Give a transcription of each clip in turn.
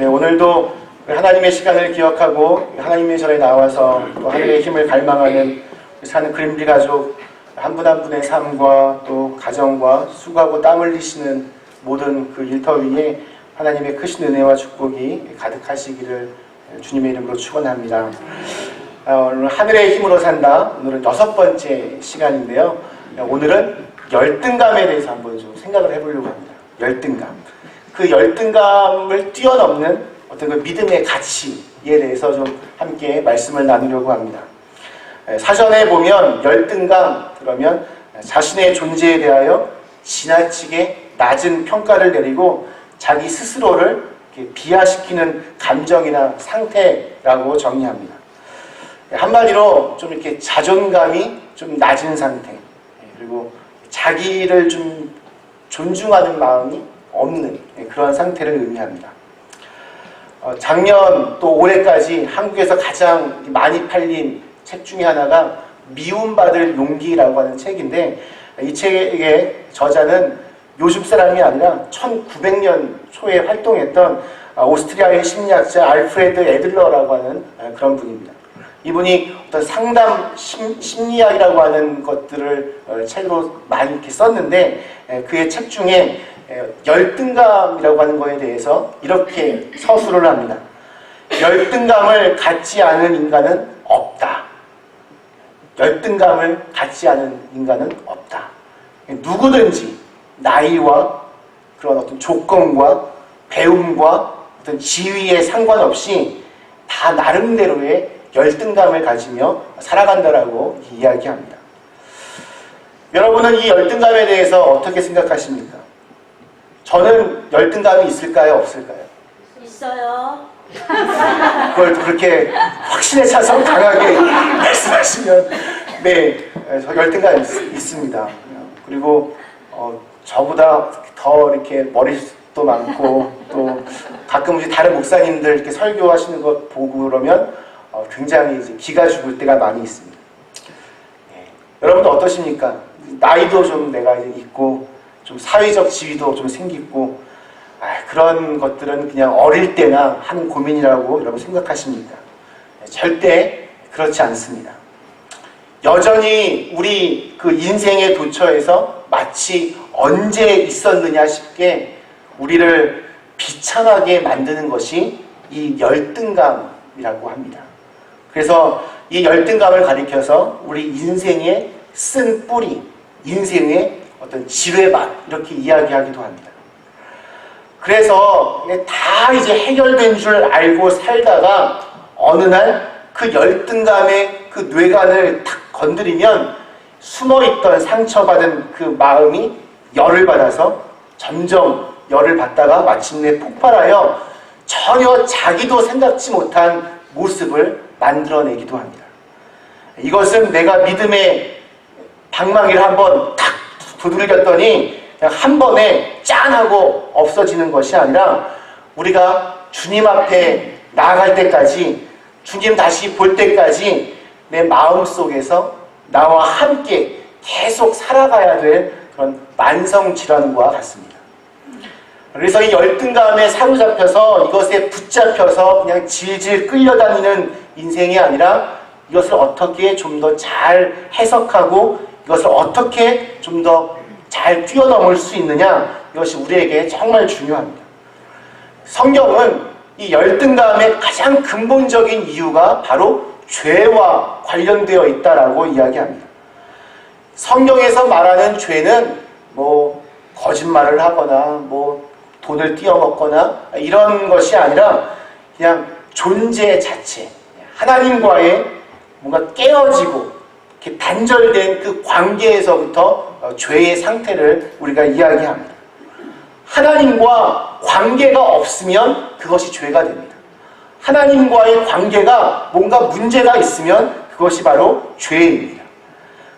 네, 오늘도 하나님의 시간을 기억하고 하나님의 전에 나와서 또 하늘의 힘을 갈망하는 사는 그린비 가족 한 분 한 분의 삶과 또 가정과 수고하고 땀 흘리시는 모든 그 일터 위에 하나님의 크신 은혜와 축복이 가득하시기를 주님의 이름으로 축원합니다. 오늘 하늘의 힘으로 산다. 오늘은 6번째 시간인데요. 오늘은 열등감에 대해서 한번 좀 생각을 해보려고 합니다. 열등감. 그 열등감을 뛰어넘는 어떤 그 믿음의 가치에 대해서 좀 함께 말씀을 나누려고 합니다. 사전에 보면 열등감 그러면 자신의 존재에 대하여 지나치게 낮은 평가를 내리고 자기 스스로를 이렇게 비하시키는 감정이나 상태라고 정의합니다. 한마디로 좀 이렇게 자존감이 좀 낮은 상태, 그리고 자기를 좀 존중하는 마음이 없는 그런 상태를 의미합니다. 작년 또 올해까지 한국에서 가장 많이 팔린 책 중에 하나가 미움받을 용기라고 하는 책인데, 이 책의 저자는 요즘 사람이 아니라 1900년 초에 활동했던 오스트리아의 심리학자 알프레드 애들러라고 하는 그런 분입니다. 이분이 어떤 상담 심리학이라고 하는 것들을 책으로 많이 이렇게 썼는데, 그의 책 중에 열등감이라고 하는 것에 대해서 이렇게 서술을 합니다. 열등감을 갖지 않은 인간은 없다. 열등감을 갖지 않은 인간은 없다. 누구든지 나이와 그런 어떤 조건과 배움과 어떤 지위에 상관없이 다 나름대로의 열등감을 가지며 살아간다라고 이야기합니다. 여러분은 이 열등감에 대해서 어떻게 생각하십니까? 저는 열등감이 있을까요? 없을까요? 있어요. 그걸 그렇게 확신에 차서 강하게 말씀하시면 네, 저 열등감이 있습니다. 그리고 저보다 더 이렇게 머리숱도 많고 또 가끔 다른 목사님들 이렇게 설교하시는 것 보고 그러면 굉장히 이제 기가 죽을 때가 많이 있습니다. 네. 여러분도 어떠십니까? 나이도 좀 내가 이제 있고 좀 사회적 지위도 좀 생기고 그런 것들은 그냥 어릴 때나 하는 고민이라고 여러분 생각하십니까? 절대 그렇지 않습니다. 여전히 우리 그 인생의 도처에서 마치 언제 있었느냐 싶게 우리를 비참하게 만드는 것이 이 열등감이라고 합니다. 그래서 이 열등감을 가리켜서 우리 인생의 쓴 뿌리, 인생의 어떤 지뢰밭 이렇게 이야기하기도 합니다. 그래서 다 이제 해결된 줄 알고 살다가 어느 날 그 열등감의 그 뇌관을 탁 건드리면 숨어있던 상처받은 그 마음이 열을 받아서 점점 열을 받다가 마침내 폭발하여 전혀 자기도 생각지 못한 모습을 만들어내기도 합니다. 이것은 내가 믿음의 방망이를 한번 탁 두들겼더니 그냥 한 번에 짠 하고 없어지는 것이 아니라 우리가 주님 앞에 나아갈 때까지, 주님 다시 볼 때까지 내 마음속에서 나와 함께 계속 살아가야 될 그런 만성질환과 같습니다. 그래서 이 열등감에 사로잡혀서 이것에 붙잡혀서 그냥 질질 끌려다니는 인생이 아니라 이것을 어떻게 좀 더 잘 해석하고 이것을 어떻게 좀 더 잘 뛰어넘을 수 있느냐, 이것이 우리에게 정말 중요합니다. 성경은 이 열등감의 가장 근본적인 이유가 바로 죄와 관련되어 있다라고 이야기합니다. 성경에서 말하는 죄는 뭐 거짓말을 하거나 뭐 돈을 띄어먹거나 이런 것이 아니라 그냥 존재 자체, 하나님과의 뭔가 깨어지고 이렇게 단절된 그 관계에서부터 죄의 상태를 우리가 이야기합니다. 하나님과 관계가 없으면 그것이 죄가 됩니다. 하나님과의 관계가 뭔가 문제가 있으면 그것이 바로 죄입니다.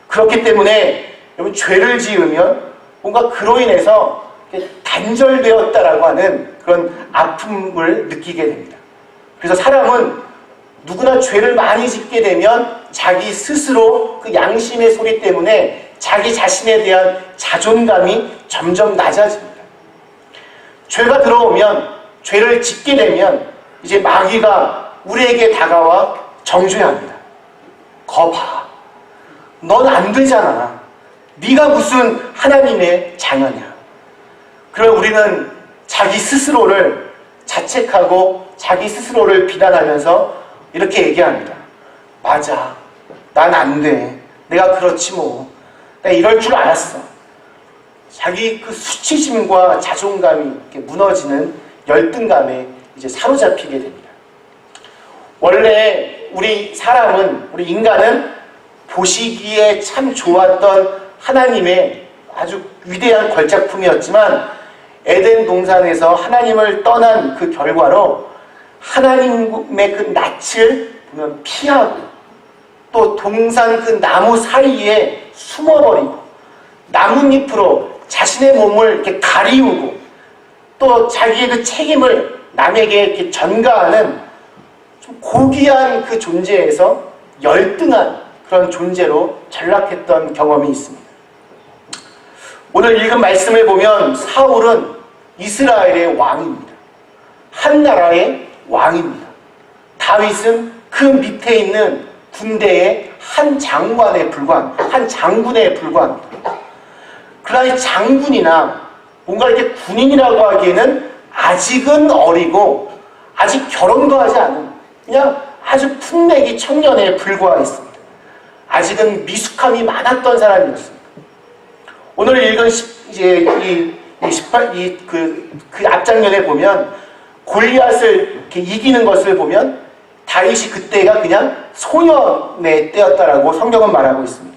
그렇기 때문에 여러분, 죄를 지으면 뭔가 그로 인해서 단절되었다라고 하는 그런 아픔을 느끼게 됩니다. 그래서 사람은 누구나 죄를 많이 짓게 되면 자기 스스로 그 양심의 소리 때문에 자기 자신에 대한 자존감이 점점 낮아집니다. 죄가 들어오면 죄를 짓게 되면 이제 마귀가 우리에게 다가와 정죄합니다. 거 봐. 넌 안 되잖아. 네가 무슨 하나님의 자녀냐. 그럼 우리는 자기 스스로를 자책하고 자기 스스로를 비난하면서 이렇게 얘기합니다. 맞아. 난 안 돼. 내가 그렇지 뭐. 내가 이럴 줄 알았어. 자기 그 수치심과 자존감이 이렇게 무너지는 열등감에 이제 사로잡히게 됩니다. 원래 우리 사람은, 우리 인간은 보시기에 참 좋았던 하나님의 아주 위대한 걸작품이었지만 에덴 동산에서 하나님을 떠난 그 결과로 하나님의 그 낯을 보면 피하고 또 동산 그 나무 사이에 숨어버리고 나뭇잎으로 자신의 몸을 이렇게 가리우고 또 자기의 그 책임을 남에게 이렇게 전가하는 좀 고귀한 그 존재에서 열등한 그런 존재로 전락했던 경험이 있습니다. 오늘 읽은 말씀을 보면 사울은 이스라엘의 왕입니다. 한 나라의 왕입니다. 다윗은 그 밑에 있는 군대의 한 장관에 불과합니다. 한 장군에 불과합니다. 그러나 이 장군이나 뭔가 이렇게 군인이라고 하기에는 아직은 어리고 아직 결혼도 하지 않은 그냥 아주 풋내기 청년에 불과했습니다. 아직은 미숙함이 많았던 사람이었습니다. 오늘 읽은 이제 그 앞장면에 보면 골리앗을 이렇게 이기는 것을 보면 다윗이 그때가 그냥 소년의 때였다라고 성경은 말하고 있습니다.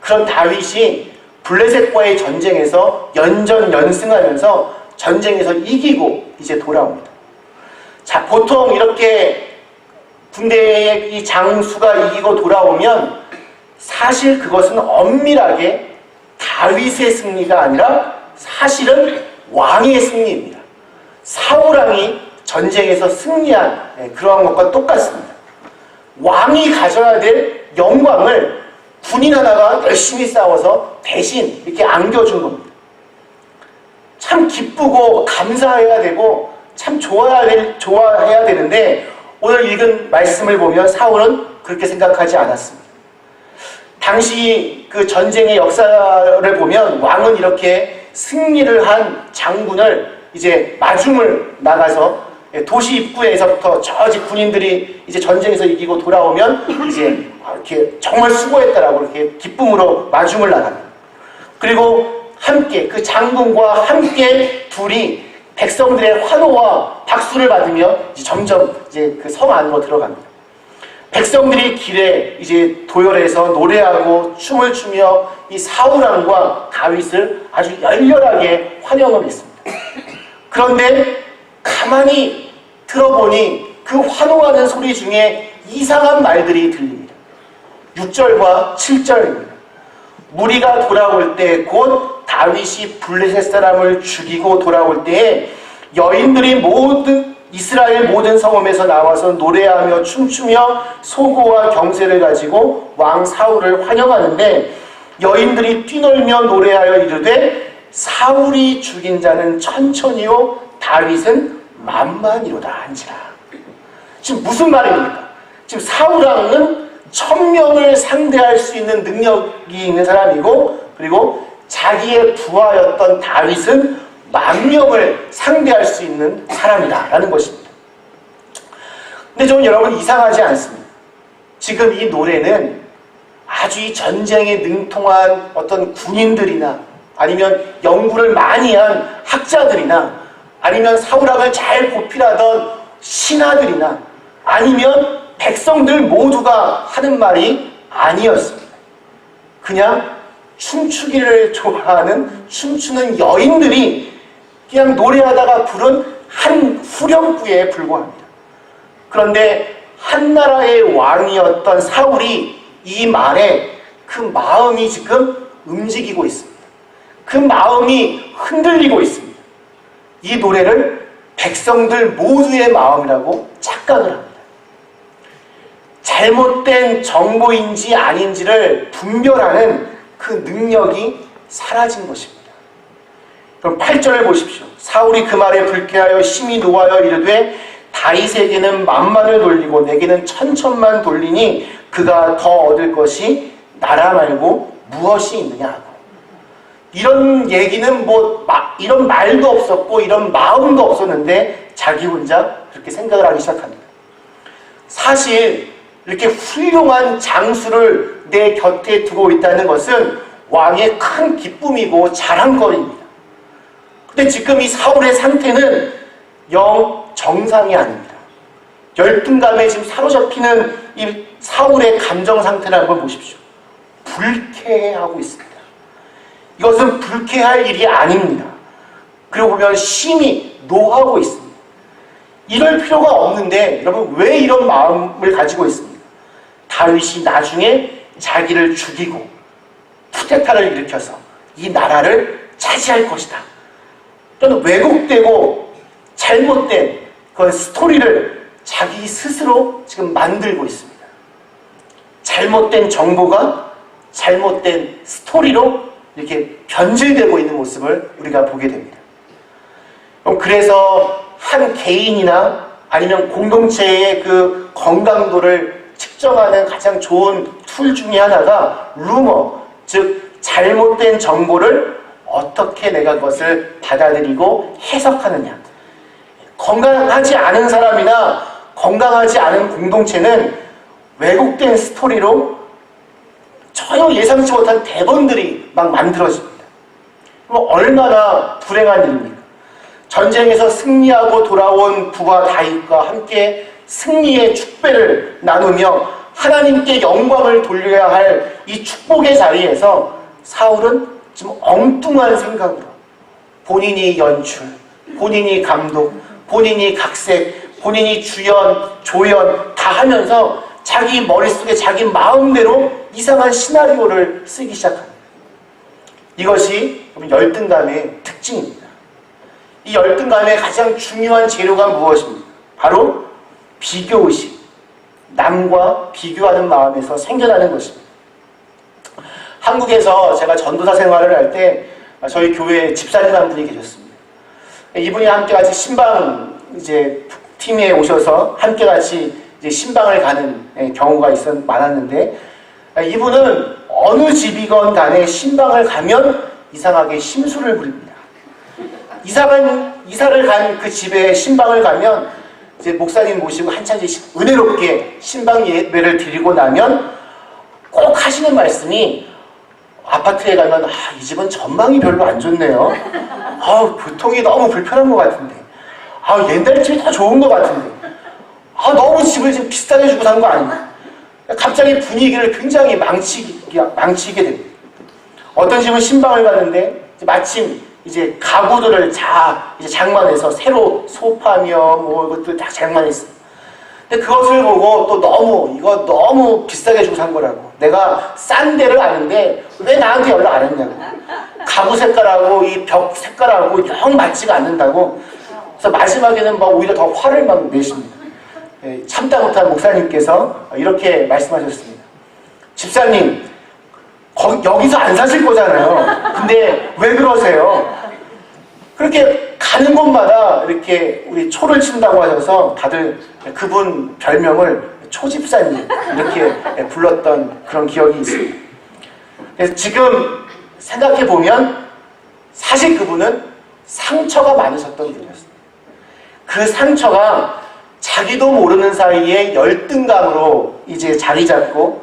그런 다윗이 블레셋과의 전쟁에서 연전연승하면서 전쟁에서 이기고 이제 돌아옵니다. 자, 보통 이렇게 군대의 이 장수가 이기고 돌아오면 사실 그것은 엄밀하게 다윗의 승리가 아니라 사실은 왕의 승리입니다. 사울왕이 전쟁에서 승리한 그러한 것과 똑같습니다. 왕이 가져야 될 영광을 군인 하나가 열심히 싸워서 대신 이렇게 안겨준 겁니다. 참 기쁘고 감사해야 되고 참 좋아해야 되는데 오늘 읽은 말씀을 보면 사울은 그렇게 생각하지 않았습니다. 당시 그 전쟁의 역사를 보면 왕은 이렇게 승리를 한 장군을 이제 마중을 나가서 도시 입구에서부터 저지 군인들이 이제 전쟁에서 이기고 돌아오면 이제 이렇게 정말 수고했다라고 이렇게 기쁨으로 마중을 나갑니다. 그리고 함께 그 장군과 함께 둘이 백성들의 환호와 박수를 받으며 이제 점점 이제 그 성 안으로 들어갑니다. 백성들이 길에 이제 도열해서 노래하고 춤을 추며 이 사울왕과 다윗을 아주 열렬하게 환영을 했습니다. 그런데 가만히 들어보니 그 환호하는 소리 중에 이상한 말들이 들립니다. 6절과 7절입니다. 무리가 돌아올 때 곧 다윗이 블레셋 사람을 죽이고 돌아올 때에 여인들이 이스라엘 모든 성읍에서 나와서 노래하며 춤추며 소고와 경세를 가지고 왕 사울을 환영하는데 여인들이 뛰놀며 노래하여 이르되 사울이 죽인 자는 천천히요 다윗은 만만이로다 한지라. 지금 무슨 말입니까? 지금 사울왕은 1000명을 상대할 수 있는 능력이 있는 사람이고 그리고 자기의 부하였던 다윗은 10,000명을 상대할 수 있는 사람이다 라는 것입니다. 근데 저는 여러분 이상하지 않습니다. 지금 이 노래는 아주 이 전쟁에 능통한 어떤 군인들이나 아니면 연구를 많이 한 학자들이나 아니면 사울왕을 잘 보필하던 신하들이나 아니면 백성들 모두가 하는 말이 아니었습니다. 그냥 춤추기를 좋아하는 춤추는 여인들이 그냥 노래하다가 부른 한 후렴구에 불과합니다. 그런데 한 나라의 왕이었던 사울이 이 말에 그 마음이 지금 움직이고 있습니다. 그 마음이 흔들리고 있습니다. 이 노래를 백성들 모두의 마음이라고 착각을 합니다. 잘못된 정보인지 아닌지를 분별하는 그 능력이 사라진 것입니다. 그럼 8절을 보십시오. 사울이 그 말에 불쾌하여 심히 노하여 이르되 다윗에게는 만만을 돌리고 내게는 천천만 돌리니 그가 더 얻을 것이 나라 말고 무엇이 있느냐 하고. 이런 얘기는 이런 말도 없었고 이런 마음도 없었는데 자기 혼자 그렇게 생각을 하기 시작합니다. 사실 이렇게 훌륭한 장수를 내 곁에 두고 있다는 것은 왕의 큰 기쁨이고 자랑거리입니다. 근데 지금 이 사울의 상태는 영 정상이 아닙니다. 열등감에 지금 사로잡히는 이 사울의 감정 상태를 한번 보십시오. 불쾌해하고 있습니다. 이것은 불쾌할 일이 아닙니다. 그리고 보면 심히 노하고 있습니다. 이럴 필요가 없는데 여러분 왜 이런 마음을 가지고 있습니까? 다윗이 나중에 자기를 죽이고 쿠데타를 일으켜서 이 나라를 차지할 것이다. 또는 왜곡되고 잘못된 그 스토리를 자기 스스로 지금 만들고 있습니다. 잘못된 정보가 잘못된 스토리로 이렇게 변질되고 있는 모습을 우리가 보게 됩니다. 그래서 한 개인이나 아니면 공동체의 그 건강도를 측정하는 가장 좋은 툴 중에 하나가 루머, 즉 잘못된 정보를 어떻게 내가 그것을 받아들이고 해석하느냐. 건강하지 않은 사람이나 건강하지 않은 공동체는 왜곡된 스토리로 전혀 예상치 못한 대본들이 막 만들어집니다. 그럼 얼마나 불행한 일입니까? 전쟁에서 승리하고 돌아온 부하 다윗과 함께 승리의 축배를 나누며 하나님께 영광을 돌려야 할 이 축복의 자리에서 사울은 지금 엉뚱한 생각으로 본인이 연출, 본인이 감독, 본인이 각색, 본인이 주연, 조연 다 하면서 자기 머릿속에 자기 마음대로 이상한 시나리오를 쓰기 시작합니다. 이것이 열등감의 특징입니다. 이 열등감의 가장 중요한 재료가 무엇입니까? 바로 비교의식, 남과 비교하는 마음에서 생겨나는 것입니다. 한국에서 제가 전도사 생활을 할 때 저희 교회에 집사님 한 분이 계셨습니다. 이분이 함께 같이 신방 팀에 오셔서 함께 같이 신방을 가는 경우가 많았는데 이분은 어느 집이건 간에 신방을 가면 이상하게 심술을 부립니다. 이사를 간 그 집에 신방을 가면 이제 목사님 모시고 한참씩 은혜롭게 신방 예배를 드리고 나면 꼭 하시는 말씀이 아파트에 가면 이 집은 전망이 별로 안 좋네요. 교통이 너무 불편한 것 같은데. 옛날 집이 더 좋은 것 같은데. 너무 집을 지금 비싸게 주고 산 거 아니야? 갑자기 분위기를 굉장히 망치게 됩니다. 어떤 집은 신방을 갔는데 마침 이제 가구들을 다 장만해서 새로 소파며 이것도 다 장만했어요. 근데 그것을 보고 또 이거 너무 비싸게 주고 산 거라고. 내가 싼 데를 아는데 왜 나한테 연락 안 했냐고. 가구 색깔하고 이 벽 색깔하고 영 맞지가 않는다고. 그래서 마지막에는 오히려 더 화를 막 내십니다. 참다 못한 목사님께서 이렇게 말씀하셨습니다. 집사님, 여기서 안 사실 거잖아요. 근데 왜 그러세요? 그렇게 가는 곳마다 이렇게 우리 초를 친다고 하셔서 다들 그분 별명을 초집사님 이렇게 불렀던 그런 기억이 있습니다. 그래서 지금 생각해보면 사실 그분은 상처가 많으셨던 분이었습니다. 그 상처가 자기도 모르는 사이에 열등감으로 이제 자리 잡고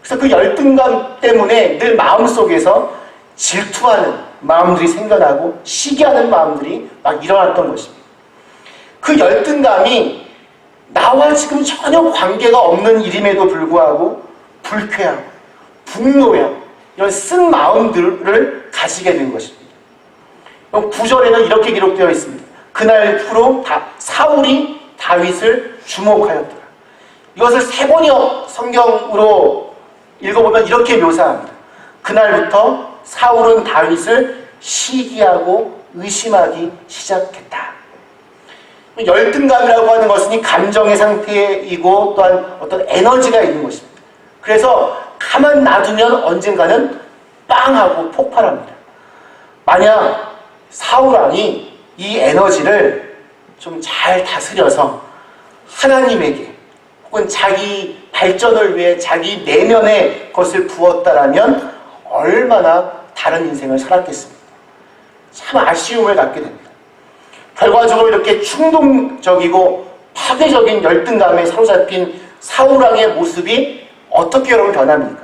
그래서 그 열등감 때문에 늘 마음속에서 질투하는 마음들이 생겨나고 시기하는 마음들이 막 일어났던 것입니다. 그 열등감이 나와 지금 전혀 관계가 없는 일임에도 불구하고 불쾌함, 분노함 이런 쓴 마음들을 가지게 된 것입니다. 9절에는 이렇게 기록되어 있습니다. 그날 후로 사울이 다윗을 주목하였더라. 이것을 세 번이요 성경으로 읽어보면 이렇게 묘사합니다. 그날부터 사울은 다윗을 시기하고 의심하기 시작했다. 열등감이라고 하는 것은 이 감정의 상태이고 또한 어떤 에너지가 있는 것입니다. 그래서 가만 놔두면 언젠가는 빵 하고 폭발합니다. 만약 사울 왕이 이 에너지를 좀 잘 다스려서 하나님에게 혹은 자기 발전을 위해 자기 내면의 것을 부었다라면 얼마나 다른 인생을 살았겠습니까? 참 아쉬움을 갖게 됩니다. 결과적으로 이렇게 충동적이고 파괴적인 열등감에 사로잡힌 사울왕의 모습이 어떻게 여러분 변합니까?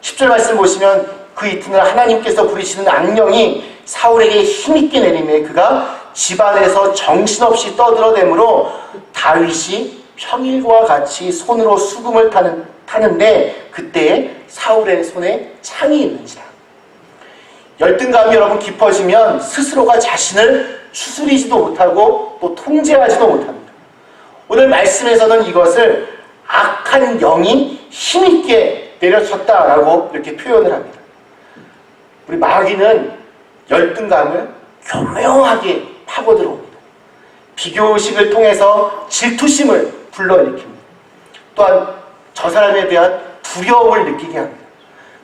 10절 말씀 보시면 그 이튿날 하나님께서 부리시는 악령이 사울에게 힘있게 내림에 그가 집안에서 정신없이 떠들어대므로 다윗이 평일과 같이 손으로 수금을 타는데 그때에 사울의 손에 창이 있는지라. 열등감이 여러분 깊어지면 스스로가 자신을 추스리지도 못하고 또 통제하지도 못합니다. 오늘 말씀에서는 이것을 악한 영이 힘있게 내려쳤다라고 이렇게 표현을 합니다. 우리 마귀는 열등감을 교묘하게 파고들어옵니다. 비교의식을 통해서 질투심을 불러일으킵니다. 또한 저 사람에 대한 두려움을 느끼게 합니다.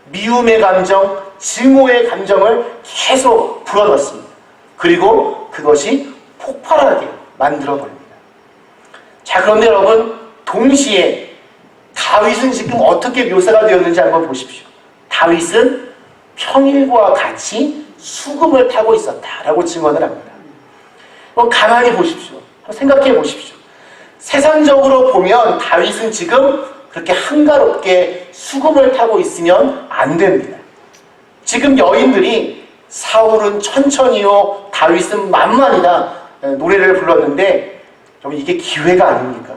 미움의 감정, 증오의 감정을 계속 불어넣습니다. 그리고 그것이 폭발하게 만들어버립니다. 자, 그런데 여러분, 동시에 다윗은 지금 어떻게 묘사가 되었는지 한번 보십시오. 다윗은 평일과 같이 수금을 타고 있었다라고 증언을 합니다. 그럼 가만히 보십시오. 생각해 보십시오. 세상적으로 보면 다윗은 지금 그렇게 한가롭게 수금을 타고 있으면 안 됩니다. 지금 여인들이 사울은 천천히요, 다윗은 만만이다 노래를 불렀는데 여러분 이게 기회가 아닙니까?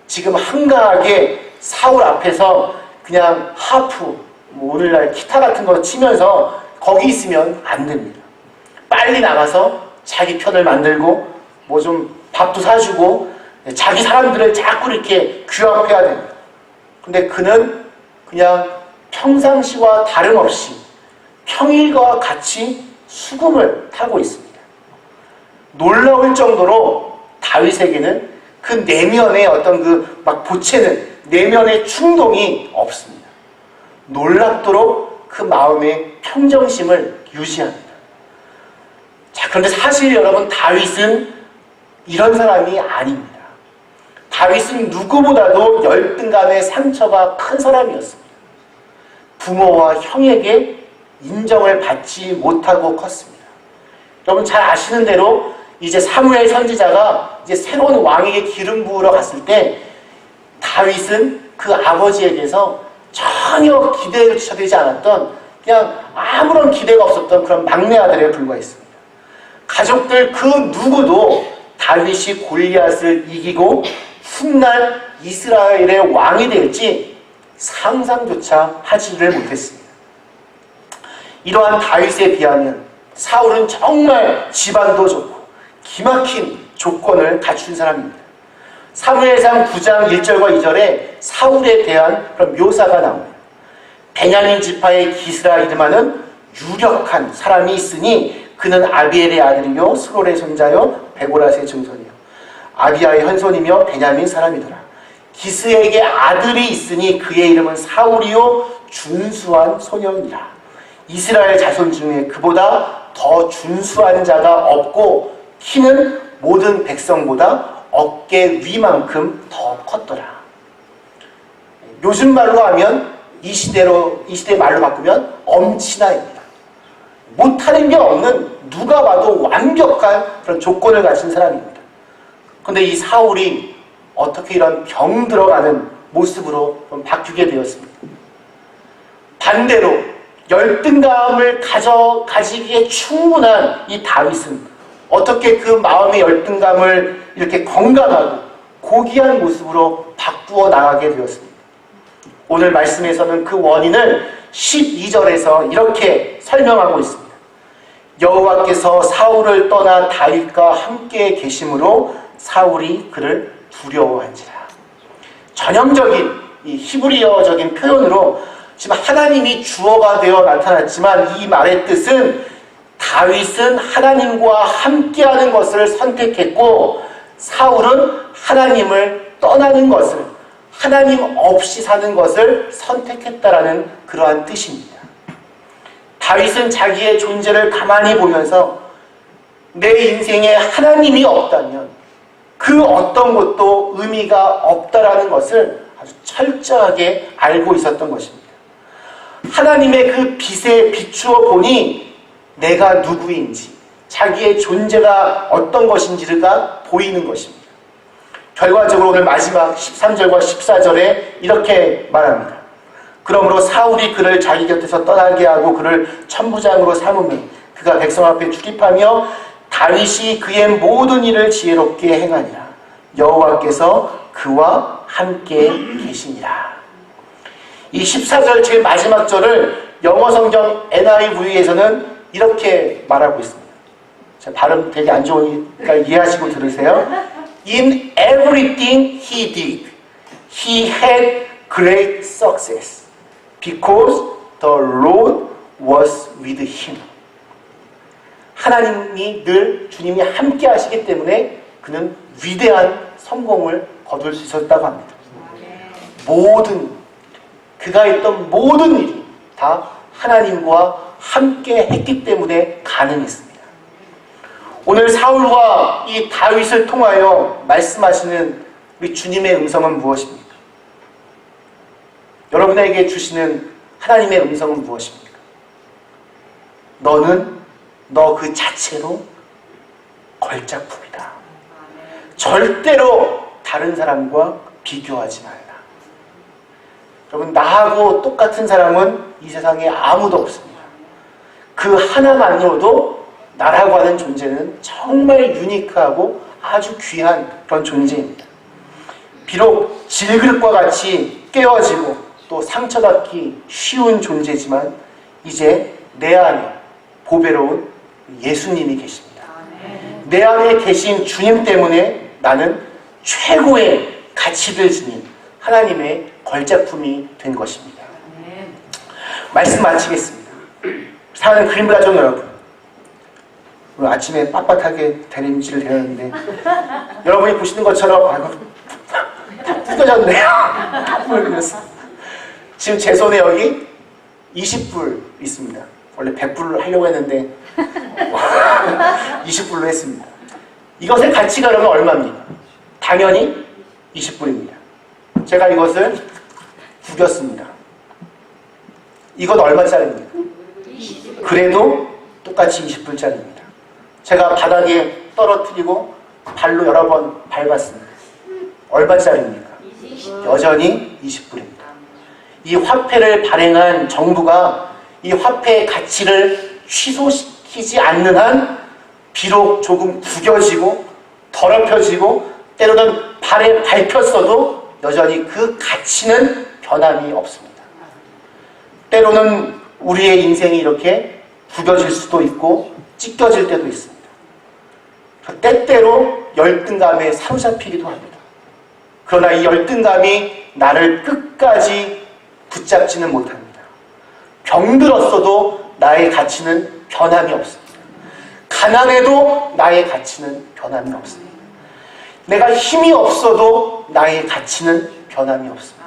지금 한가하게 사울 앞에서 그냥 하프, 오늘날 기타 같은 거 치면서 거기 있으면 안 됩니다. 빨리 나가서 자기 편을 만들고 뭐 좀 밥도 사주고 자기 사람들을 자꾸 이렇게 규합해야 됩니다. 근데 그는 그냥 평상시와 다름없이 평일과 같이 수금을 타고 있습니다. 놀라울 정도로 다윗에게는 그 내면의 어떤 그 막 보채는 내면의 충동이 없습니다. 놀랍도록 그 마음의 평정심을 유지합니다. 자, 그런데 사실 여러분 다윗은 이런 사람이 아닙니다. 다윗은 누구보다도 열등감의 상처가 큰 사람이었습니다. 부모와 형에게 인정을 받지 못하고 컸습니다. 여러분 잘 아시는 대로 이제 사무엘 선지자가 이제 새로운 왕에게 기름 부으러 갔을 때 다윗은 그 아버지에게서 전혀 기대를 주셔되지 않았던 그냥 아무런 기대가 없었던 그런 막내 아들에 불과했습니다. 가족들 그 누구도 다윗이 골리앗을 이기고 훗날 이스라엘의 왕이 될지 상상조차 하지를 못했습니다. 이러한 다윗에 비하면 사울은 정말 집안도 좋고 기막힌 조건을 갖춘 사람입니다. 사무엘상 9장 1절과 2절에 사울에 대한 그런 묘사가 나옵니다. 베냐민 지파의 기스라 이름하는 유력한 사람이 있으니 그는 아비엘의 아들이요 스롤의 손자요 베고라스의 증손이요 아비야의 현손이며 베냐민 사람이더라. 기스에게 아들이 있으니 그의 이름은 사울이요 준수한 소년이라. 이스라엘 자손 중에 그보다 더 준수한 자가 없고 키는 모든 백성보다 어깨 위만큼 더 컸더라. 요즘 말로 하면 이 시대 말로 바꾸면 엄친아입니다. 못하는 게 없는 누가 봐도 완벽한 그런 조건을 갖춘 사람입니다. 그런데 이 사울이 어떻게 이런 병 들어가는 모습으로 좀 바뀌게 되었습니까? 반대로 열등감을 가지기에 충분한 이 다윗은 어떻게 그 마음의 열등감을 이렇게 건강하고 고귀한 모습으로 바꾸어 나가게 되었습니다. 오늘 말씀에서는 그 원인을 12절에서 이렇게 설명하고 있습니다. 여호와께서 사울을 떠나 다윗과 함께 계심으로 사울이 그를 두려워한지라. 전형적인 이 히브리어적인 표현으로 지금 하나님이 주어가 되어 나타났지만 이 말의 뜻은 다윗은 하나님과 함께하는 것을 선택했고 사울은 하나님을 떠나는 것을, 하나님 없이 사는 것을 선택했다라는 그러한 뜻입니다. 다윗은 자기의 존재를 가만히 보면서 내 인생에 하나님이 없다면 그 어떤 것도 의미가 없다라는 것을 아주 철저하게 알고 있었던 것입니다. 하나님의 그 빛에 비추어 보니 내가 누구인지, 자기의 존재가 어떤 것인지가 보이는 것입니다. 결과적으로 오늘 마지막 13절과 14절에 이렇게 말합니다. 그러므로 사울이 그를 자기 곁에서 떠나게 하고 그를 천부장으로 삼으면 그가 백성 앞에 출입하며 다윗이 그의 모든 일을 지혜롭게 행하니라. 여호와께서 그와 함께 계시니라. 이 14절 제일 마지막 절을 영어 성경 NIV에서는 이렇게 말하고 있습니다. 제 발음 되게 안 좋으니까 이해하시고 들으세요. In everything he did, he had great success because the Lord was with him. 하나님이 늘 주님이 함께 하시기 때문에 그는 위대한 성공을 거둘 수 있었다고 합니다. 그가 했던 모든 일이 다 하나님과 함께 했기 때문에 가능했습니다. 오늘 사울과 이 다윗을 통하여 말씀하시는 우리 주님의 음성은 무엇입니까? 여러분에게 주시는 하나님의 음성은 무엇입니까? 너는 너 그 자체로 걸작품이다. 절대로 다른 사람과 비교하지 말라. 여러분, 나하고 똑같은 사람은 이 세상에 아무도 없습니다. 그 하나만으로도 나라고 하는 존재는 정말 유니크하고 아주 귀한 그런 존재입니다. 비록 질그릇과 같이 깨어지고 또 상처받기 쉬운 존재지만 이제 내 안에 보배로운 예수님이 계십니다. 내 안에 계신 주님 때문에 나는 최고의 가치를 지닌 하나님의 걸작품이 된 것입니다. 말씀 마치겠습니다. 사랑하는 그림가족 여러분, 오늘 아침에 빳빳하게 다림질을 해왔는데 여러분이 보시는 것처럼 다 뜯어졌네요. 지금 제 손에 여기 20불 있습니다. 원래 100불로 하려고 했는데 20불로 했습니다. 이것의 가치가 그러면 얼마입니까? 당연히 20불입니다. 제가 이것을 구겼습니다. 이건 얼마짜리입니까? 그래도 똑같이 20불짜리입니다. 제가 바닥에 떨어뜨리고 발로 여러 번 밟았습니다. 얼마짜리입니까? 여전히 20불입니다. 이 화폐를 발행한 정부가 이 화폐의 가치를 취소시키지 않는 한 비록 조금 구겨지고 더럽혀지고 때로는 발에 밟혔어도 여전히 그 가치는 변함이 없습니다. 때로는 우리의 인생이 이렇게 구겨질 수도 있고 찢겨질 때도 있습니다. 때때로 열등감에 사로잡히기도 합니다. 그러나 이 열등감이 나를 끝까지 붙잡지는 못합니다. 병들었어도 나의 가치는 변함이 없습니다. 가난해도 나의 가치는 변함이 없습니다. 내가 힘이 없어도 나의 가치는 변함이 없습니다.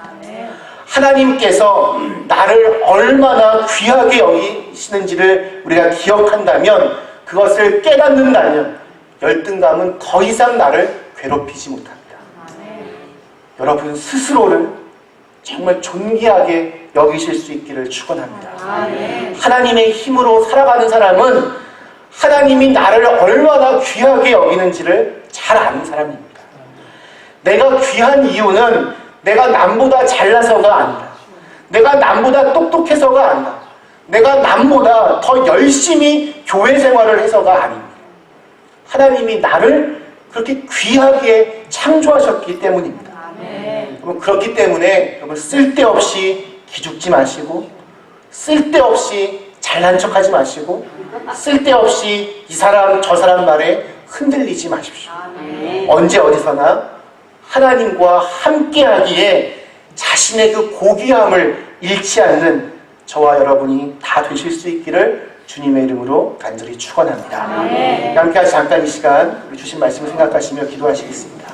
하나님께서 나를 얼마나 귀하게 여기시는지를 우리가 기억한다면, 그것을 깨닫는다면 열등감은 더 이상 나를 괴롭히지 못합니다. 여러분 스스로를 정말 존귀하게 여기실 수 있기를 축원합니다. 하나님의 힘으로 살아가는 사람은 하나님이 나를 얼마나 귀하게 여기는지를 잘 아는 사람입니다. 내가 귀한 이유는 내가 남보다 잘나서가 아니라, 내가 남보다 똑똑해서가 아니라, 내가 남보다 더 열심히 교회 생활을 해서가 아닙니다. 하나님이 나를 그렇게 귀하게 창조하셨기 때문입니다. 그렇기 때문에 여러분 쓸데없이 기죽지 마시고, 쓸데없이 잘난 척하지 마시고, 쓸데없이 이 사람 저 사람 말에 흔들리지 마십시오. 언제 어디서나 하나님과 함께하기에 자신의 그 고귀함을 잃지 않는 저와 여러분이 다 되실 수 있기를 주님의 이름으로 간절히 축원합니다. 함께 잠깐 이 시간 우리 주신 말씀을 생각하시며 기도하시겠습니다.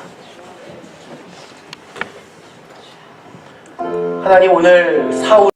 하나님, 오늘 사울